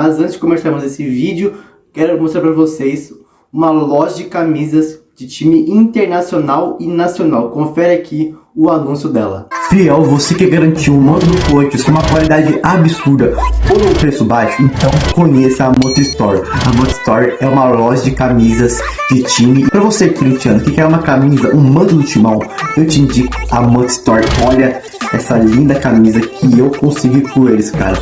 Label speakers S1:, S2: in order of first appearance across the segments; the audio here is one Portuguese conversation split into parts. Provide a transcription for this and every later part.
S1: Mas antes de começarmos esse vídeo, quero mostrar para vocês uma loja de camisas de time internacional e nacional. Confere aqui o anúncio dela. Fiel, você quer garantir um mando do Corinthians com uma qualidade absurda por um preço baixo? Então conheça a Moto Store. A Moto Store é uma loja de camisas de time. Para você, corintiano, que quer uma camisa, um mando do timão, eu te indico a Moto Store. Olha essa linda camisa que eu consegui com eles, cara.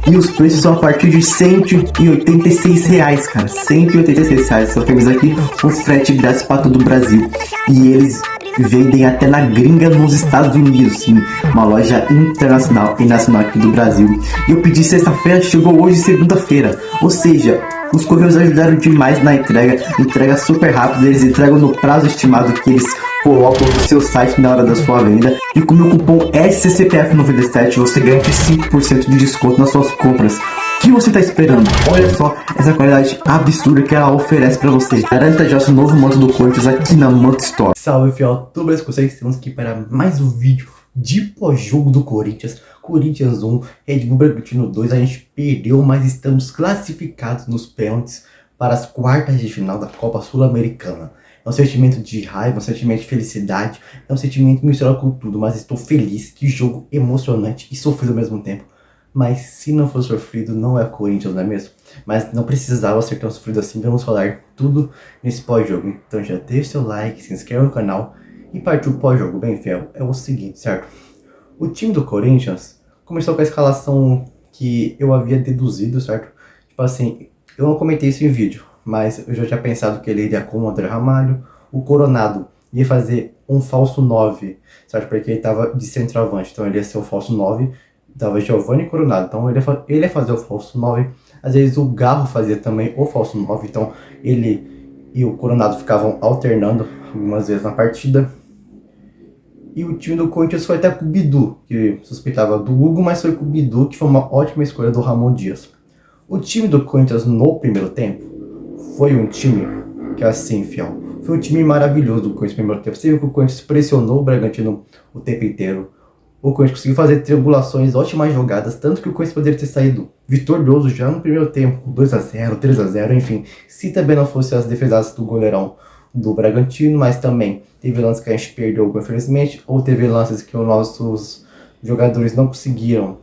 S1: E os preços são a partir de R$186, cara. R$186 essa camisa aqui, com frete grátis para todo o Brasil. E eles vendem até na gringa nos Estados Unidos, sim. Uma loja internacional e nacional aqui do Brasil. E eu pedi sexta-feira, chegou hoje segunda-feira. Ou seja, os correios ajudaram demais na entrega super rápida. Eles entregam no prazo estimado que eles colocam no seu site na hora da sua venda. E com o meu cupom SCCPF97 você garante 5% de desconto nas suas compras. O que você está esperando? Olha só essa qualidade absurda que ela oferece para você. Garanta já seu novo manto do Corinthians aqui na Moto Store. Salve, fiel, tudo bem com vocês? Estamos aqui para mais um vídeo de pós-jogo do Corinthians. Corinthians 1, Red Bull Bragantino 2. A gente perdeu, mas estamos classificados nos pênaltis para as quartas de final da Copa Sul-Americana. É um sentimento de raiva, um sentimento de felicidade, é um sentimento misturado com tudo, mas estou feliz. Que jogo emocionante e sofrido ao mesmo tempo. Mas se não for sofrido, não é Corinthians, não é mesmo? Mas não precisava ser tão sofrido assim. Vamos falar tudo nesse pós-jogo. Então já deixa seu like, se inscreve no canal e partiu o pós-jogo. Bem, fiel, é o seguinte, certo? O time do Corinthians começou com a escalação que eu havia deduzido, certo? Tipo assim, eu não comentei isso em vídeo, mas eu já tinha pensado que ele iria com o André Ramalho. O Coronado ia fazer um falso 9, certo? Porque ele estava de centroavante, então ele ia ser o falso 9. Tava Giovanni Coronado, então ele ia fazer o falso 9. Às vezes o Garro fazia também o falso 9, então ele e o Coronado ficavam alternando algumas vezes na partida. E o time do Corinthians foi até com o Bidu, que suspeitava do Hugo, mas foi com o Bidu, que foi uma ótima escolha do Ramon Dias. O time do Corinthians no primeiro tempo foi um time que, assim, fiel, foi um time maravilhoso do Corinthians no primeiro tempo. Você viu que o Corinthians pressionou o Bragantino o tempo inteiro. O Corinthians conseguiu fazer triangulações, ótimas jogadas, tanto que o Corinthians poderia ter saído vitorioso já no primeiro tempo, 2-0, 3-0, enfim, se também não fosse as defesas do goleirão do Bragantino, mas também teve lances que a gente perdeu, infelizmente, ou teve lances que os nossos jogadores não conseguiram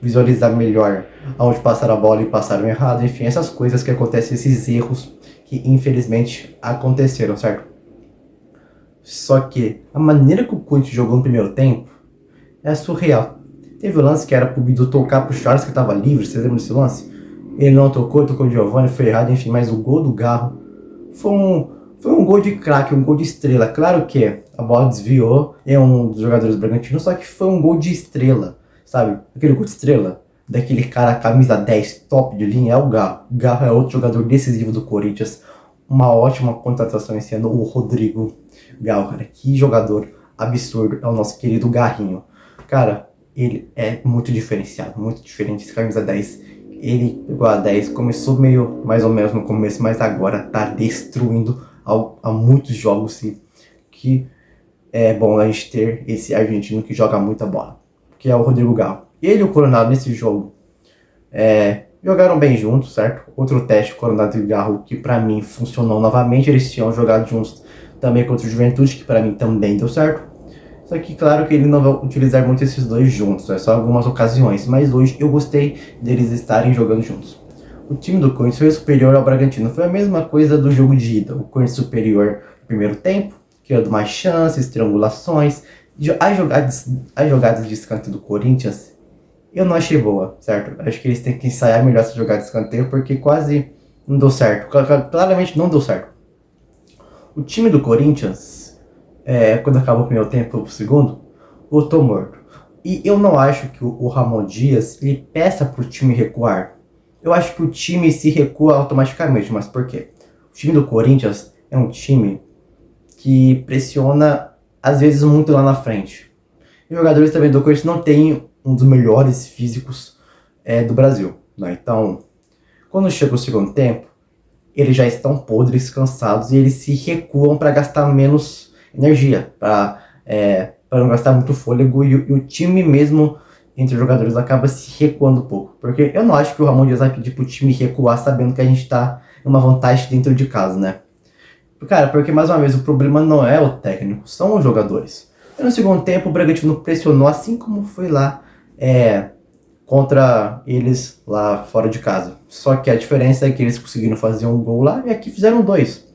S1: visualizar melhor aonde passaram a bola e passaram errado, enfim, essas coisas que acontecem, esses erros que infelizmente aconteceram, certo? Só que a maneira que o Corinthians jogou no primeiro tempo é surreal. Teve o lance que era pro Bidu tocar pro Charles, que estava livre, vocês lembram desse lance? Ele não tocou o Giovanni, foi errado, enfim, mas o gol do Garro foi um gol de craque, um gol de estrela. Claro que a bola desviou, é um dos jogadores do Bragantino, só que foi um gol de estrela, sabe? Aquele gol de estrela, daquele cara camisa 10, top de linha, é o Garro. O Garro é outro jogador decisivo do Corinthians. Uma ótima contratação esse ano, o Rodrigo Garro, cara. Que jogador absurdo é o nosso querido Garrinho. Cara, ele é muito diferenciado, muito diferente. Esse camisa 10, ele pegou a 10, começou meio mais ou menos no começo, mas agora tá destruindo há muitos jogos. Que é bom a gente ter esse argentino que joga muita bola, que é o Rodrigo Garro. Ele e o Coronado nesse jogo jogaram bem juntos, certo? Outro teste, Coronado e Garro, que pra mim funcionou novamente. Eles tinham jogado juntos também contra o Juventude, que pra mim também deu certo. Só que claro que ele não vai utilizar muito esses dois juntos, é só algumas ocasiões. Mas hoje eu gostei deles estarem jogando juntos. O time do Corinthians foi superior ao Bragantino. Foi a mesma coisa do jogo de ida. O Corinthians superior no primeiro tempo, criando mais chances, triangulações. As jogadas de escanteio do Corinthians eu não achei boa, certo? Acho que eles têm que ensaiar melhor essa jogada de escanteio, porque quase não deu certo. Claramente não deu certo. O time do Corinthians, quando acabou o primeiro tempo ou o segundo, voltou morto. E eu não acho que o Ramon Dias ele peça pro time recuar. Eu acho que o time se recua automaticamente, mas por quê? O time do Corinthians é um time que pressiona, às vezes, muito lá na frente. Os jogadores também do Corinthians não têm um dos melhores físicos do Brasil, né? Então, quando chega o segundo tempo, eles já estão podres, cansados, e eles se recuam para gastar menos energia, para não gastar muito fôlego, e o time mesmo entre os jogadores acaba se recuando um pouco. Porque eu não acho que o Ramon Dias vai pedir pro time recuar sabendo que a gente tá em uma vantagem dentro de casa, né? Cara, porque mais uma vez o problema não é o técnico, são os jogadores. E no segundo tempo o Bragantino pressionou assim como foi lá contra eles lá fora de casa. Só que a diferença é que eles conseguiram fazer um gol lá e aqui fizeram 2.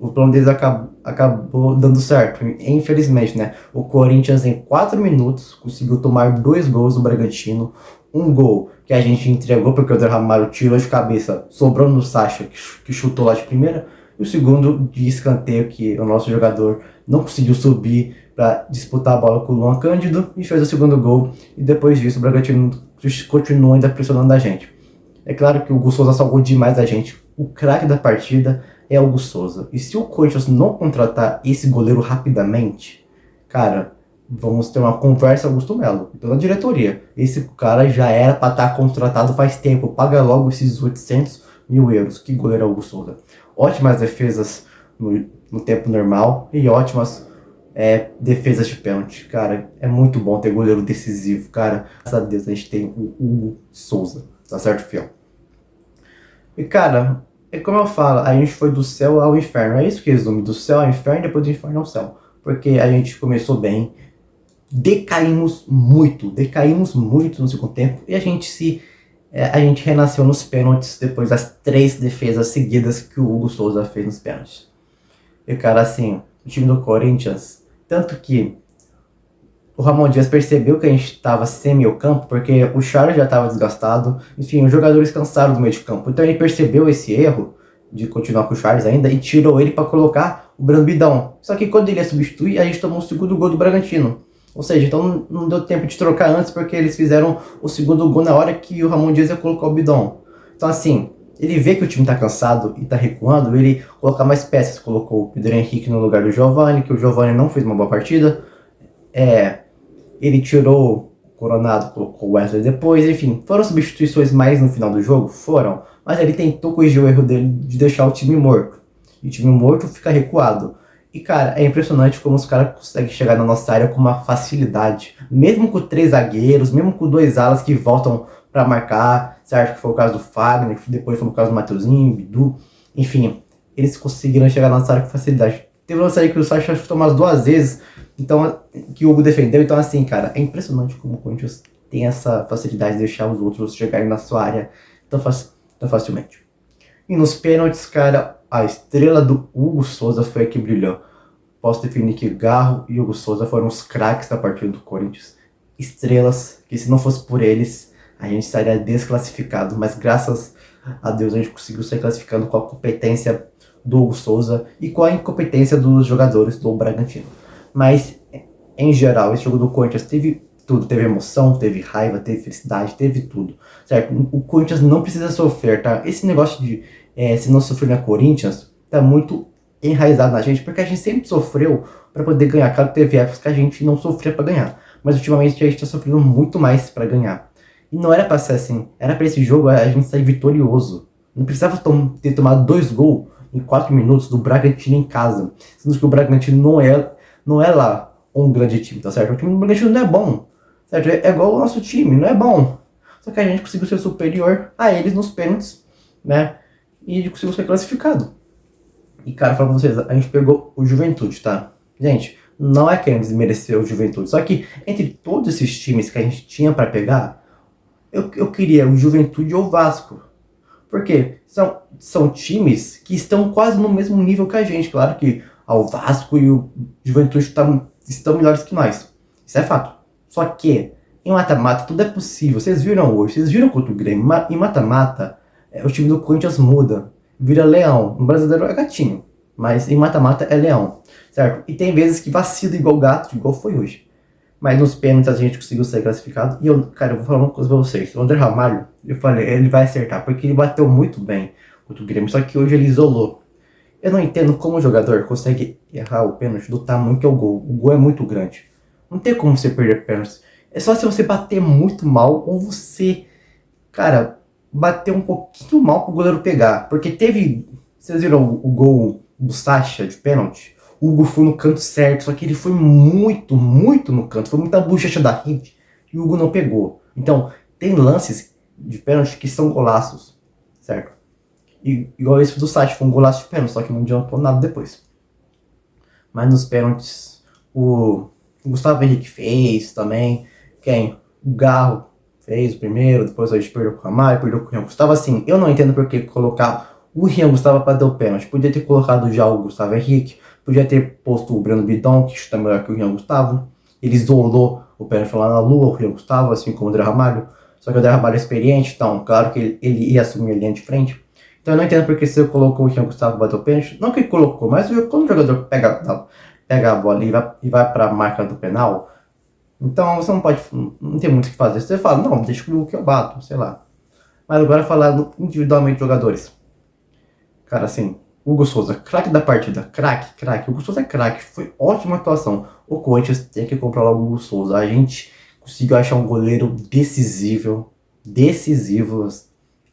S1: O plano deles acabou dando certo, infelizmente, né? O Corinthians em 4 minutos conseguiu tomar 2 gols do Bragantino. Um gol que a gente entregou porque o Eder Ramalho tirou de cabeça, sobrou no Sacha, que chutou lá de primeira. E o segundo de escanteio, que o nosso jogador não conseguiu subir para disputar a bola com o Luan Cândido e fez o segundo gol. E depois disso o Bragantino continua ainda pressionando a gente. É claro que o Hugo Souza salvou demais a gente. O craque da partida é o Hugo Souza. E se o Corinthians não contratar esse goleiro rapidamente, cara, vamos ter uma conversa Augusto Melo, pela diretoria. Esse cara já era para estar contratado faz tempo. Paga logo esses 800 mil euros. Que goleiro é o Hugo Souza? Ótimas defesas no tempo normal e ótimas defesas de pênalti. Cara, é muito bom ter goleiro decisivo, cara. Graças a Deus a gente tem o Hugo Souza. Tá certo, fiel? E, cara, é como eu falo, a gente foi do céu ao inferno. É isso que resume, do céu ao inferno e depois do inferno ao céu. Porque a gente começou bem, decaímos muito no segundo tempo e a gente renasceu nos pênaltis depois das 3 defesas seguidas que o Hugo Souza fez nos pênaltis. E, cara, assim, o time do Corinthians, tanto que o Ramon Dias percebeu que a gente estava sem meio campo, porque o Charles já estava desgastado, enfim, os jogadores cansaram do meio de campo. Então ele percebeu esse erro de continuar com o Charles ainda e tirou ele para colocar o Brambidão. Só que quando ele ia substituir, a gente tomou o segundo gol do Bragantino. Ou seja, então não deu tempo de trocar antes, porque eles fizeram o segundo gol na hora que o Ramon Dias ia colocar o Bidão. Então, assim, ele vê que o time tá cansado e tá recuando, ele coloca mais peças. Colocou o Pedro Henrique no lugar do Giovani, que o Giovani não fez uma boa partida. Ele tirou o Coronado, colocou o Wesley depois, enfim. Foram substituições mais no final do jogo? Foram. Mas ele tentou corrigir o erro dele de deixar o time morto. E o time morto fica recuado. E, cara, é impressionante como os caras conseguem chegar na nossa área com uma facilidade. Mesmo com 3 zagueiros, mesmo com 2 alas que voltam para marcar, certo? Que foi o caso do Fagner, que depois foi o caso do Mateuzinho, Bidu. Enfim, eles conseguiram chegar na nossa área com facilidade. Teve uma série que o Sacha chutou umas 2 vezes, então, que o Hugo defendeu. Então, assim, cara, é impressionante como o Corinthians tem essa facilidade de deixar os outros chegarem na sua área tão facilmente. E nos pênaltis, cara, a estrela do Hugo Souza foi a que brilhou. Posso definir que Garro e Hugo Souza foram os craques da partida do Corinthians. Estrelas que, se não fosse por eles, a gente estaria desclassificado. Mas graças a Deus a gente conseguiu sair classificando com a competência do Hugo Souza e com a incompetência dos jogadores do Bragantino. Mas, em geral, esse jogo do Corinthians teve tudo. Teve emoção, teve raiva, teve felicidade, teve tudo. Certo? O Corinthians não precisa sofrer, tá? Esse negócio de se não sofrer na Corinthians tá muito enraizado na gente, porque a gente sempre sofreu para poder ganhar. Claro que teve épocas que a gente não sofria para ganhar, mas ultimamente a gente tá sofrendo muito mais para ganhar. E não era pra ser assim, era pra esse jogo a gente sair vitorioso. Não precisava ter tomado 2 gols em 4 minutos do Bragantino em casa, sendo que o Bragantino não é lá um grande time, tá certo? O time do Bragantino não é bom, certo? É igual o nosso time, não é bom. Só que a gente conseguiu ser superior a eles nos pênaltis, né? E conseguiu ser classificado. E, cara, falo pra vocês, a gente pegou o Juventude, tá? Gente, não é querendo desmerecer o Juventude. Só que entre todos esses times que a gente tinha pra pegar, eu queria o Juventude ou o Vasco. Porque são times que estão quase no mesmo nível que a gente. Claro que o Vasco e o Juventude estão melhores que nós. Isso é fato. Só que em mata-mata tudo é possível. Vocês viram hoje, vocês viram contra o Grêmio. Em mata-mata, o time do Corinthians muda. Vira leão. No brasileiro é gatinho. Mas em mata-mata é leão. Certo? E tem vezes que vacila igual gato, igual foi hoje. Mas nos pênaltis a gente conseguiu ser classificado. E eu, cara, eu vou falar uma coisa pra vocês. O André Ramalho, eu falei, ele vai acertar. Porque ele bateu muito bem contra o Grêmio. Só que hoje ele isolou. Eu não entendo como o jogador consegue errar o pênalti do tamanho que é o gol. O gol é muito grande. Não tem como você perder pênalti. É só se você bater muito mal ou você, cara, bater um pouquinho mal pro goleiro pegar. Porque teve... Vocês viram o gol do Sacha de pênalti? O Hugo foi no canto certo, só que ele foi muito no canto. Foi muita bochecha da rede e o Hugo não pegou. Então, tem lances de pênalti que são golaços, certo? E, igual esse do Sati, foi um golaço de pênalti, só que não adiantou nada depois. Mas nos pênaltis, o Gustavo Henrique fez também. Quem? O Garro fez o primeiro, depois a gente perdeu com o Ramalho, perdeu com o Rian Gustavo. Assim, eu não entendo por que colocar o Rian Gustavo para dar o pênalti. Podia ter colocado já o Gustavo Henrique, podia ter posto o Breno Bidon, que chuta melhor que o Rian Gustavo. Ele isolou o pênalti lá na lua, o Rian Gustavo, assim como o André Ramalho. Só que o André Ramalho é experiente, então, claro que ele ia assumir a linha de frente. Então eu não entendo porque você colocou o Rian Gustavo para bater o pênalti. Não que ele colocou, mas quando o jogador pega a bola e vai para a marca do penal, então você não pode, não tem muito o que fazer. Você fala, não, deixa que eu bato, sei lá. Mas agora falar individualmente de jogadores. Cara, assim, Hugo Souza, craque da partida, craque. Hugo Souza é craque, foi ótima atuação. O Corinthians tem que comprar logo o Hugo Souza. A gente conseguiu achar um goleiro decisivo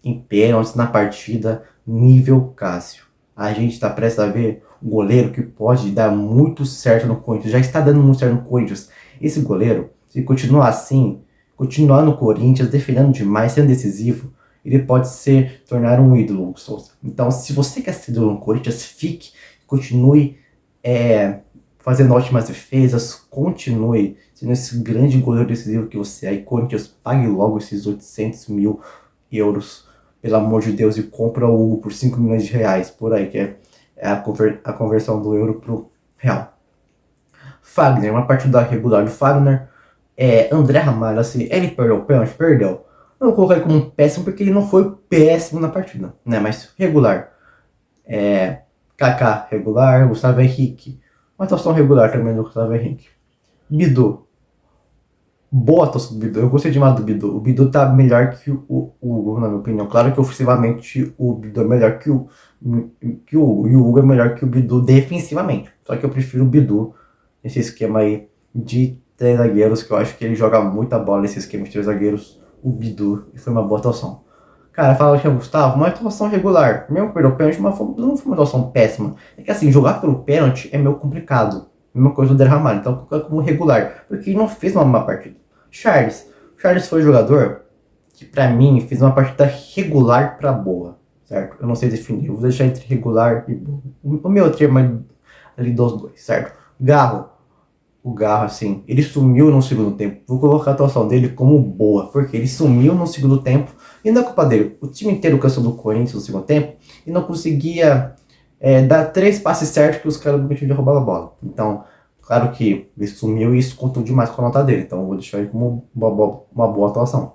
S1: em pênaltis na partida, nível Cássio. A gente tá prestes a ver um goleiro que pode dar muito certo no Corinthians. Já está dando muito certo no Corinthians. Esse goleiro, se continuar assim, continuar no Corinthians, defendendo demais, sendo decisivo, ele pode tornar um ídolo, Hugo Souza. Então, se você quer ser ídolo no Corinthians, continue fazendo ótimas defesas, continue sendo esse grande goleiro decisivo que você é. E Corinthians, pague logo esses 800 mil euros, pelo amor de Deus, e compra o Hugo por 5 milhões de reais, por aí, que é a conversão do euro pro real. Fagner, uma partida regular do Fagner. André Ramalho, assim, ele perdeu o pênalti? Perdeu. Eu vou colocar ele como péssimo porque ele não foi péssimo na partida, né? Mas regular. Kaká, regular. Gustavo Henrique, uma atuação regular também do Gustavo Henrique. Bidu, boa atuação do Bidu. Eu gostei demais do Bidu. O Bidu tá melhor que o Hugo, na minha opinião. Claro que ofensivamente o Bidu é melhor que o Hugo. E o Hugo é melhor que o Bidu defensivamente. Só que eu prefiro o Bidu nesse esquema aí de 3 zagueiros, que eu acho que ele joga muita bola nesse esquema de 3 zagueiros. O Bidu, e foi uma boa atuação. Cara, fala que é o Gustavo, uma atuação regular. Mesmo que perdeu o pênalti, mas não foi uma atuação péssima. É que assim, jogar pelo pênalti é meio complicado. Mesma coisa do Derramar, então eu coloco como regular. Porque ele não fez uma má partida. Charles foi jogador que pra mim fez uma partida regular pra boa. Certo? Eu não sei definir, eu vou deixar entre regular e boa. O meu termo é ali dos dois, certo? O Garro, assim, ele sumiu no segundo tempo. Vou colocar a atuação dele como boa, porque ele sumiu no segundo tempo e não é culpa dele. O time inteiro cansou do Corinthians no segundo tempo e não conseguia dar 3 passes certos que os caras do time roubavam a bola. Então, claro que ele sumiu e isso contou demais com a nota dele. Então, eu vou deixar ele como uma boa atuação.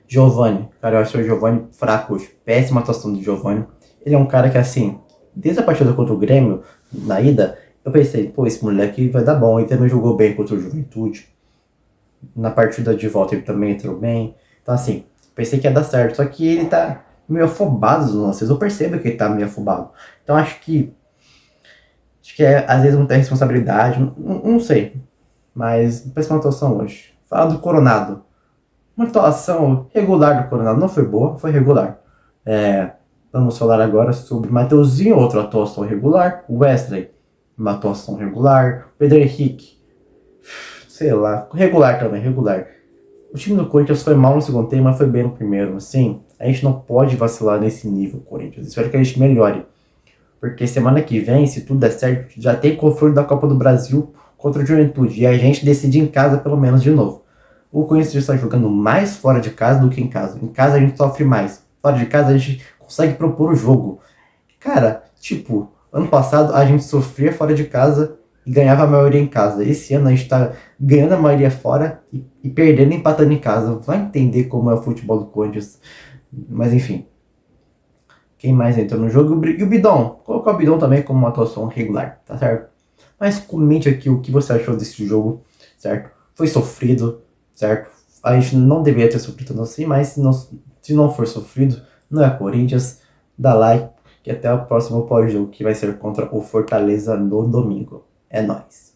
S1: Giovani, cara, eu achei o Giovani fraco hoje. Péssima atuação do Giovani. Ele é um cara que, assim, desde a partida contra o Grêmio, na ida, eu pensei, pô, esse moleque vai dar bom. Ele também jogou bem contra o Juventude. Na partida de volta ele também entrou bem. Então assim, pensei que ia dar certo. Só que ele tá meio afobado nos lances. Eu percebo que ele tá meio afobado. Então acho que às vezes não tem responsabilidade. Não sei. Mas péssima atuação hoje. Fala do Coronado. Uma atuação regular do Coronado. Não foi boa, foi regular. Vamos falar agora sobre Mateuzinho, outra atuação regular. Wesley, uma atuação regular. Pedro Henrique, sei lá, regular também, regular. O time do Corinthians foi mal no segundo tempo, mas foi bem no primeiro. Assim, a gente não pode vacilar nesse nível, Corinthians. Espero que a gente melhore. Porque semana que vem, se tudo der certo, já tem confronto da Copa do Brasil contra o Juventude. E a gente decide em casa, pelo menos, de novo. O Corinthians está jogando mais fora de casa do que em casa. Em casa a gente sofre mais. Fora de casa a gente consegue propor o jogo. Cara, tipo, ano passado a gente sofria fora de casa e ganhava a maioria em casa. Esse ano a gente tá ganhando a maioria fora e perdendo e empatando em casa. Vai entender como é o futebol do Corinthians. Mas enfim. Quem mais entrou no jogo? E o Bidon. Colocar o Bidon também como uma atuação regular, tá certo? Mas comente aqui o que você achou desse jogo, certo? Foi sofrido, certo? A gente não deveria ter sofrido assim, mas se não for sofrido, não é Corinthians. Dá like, que até o próximo pós-jogo, que vai ser contra o Fortaleza no domingo. É nóis.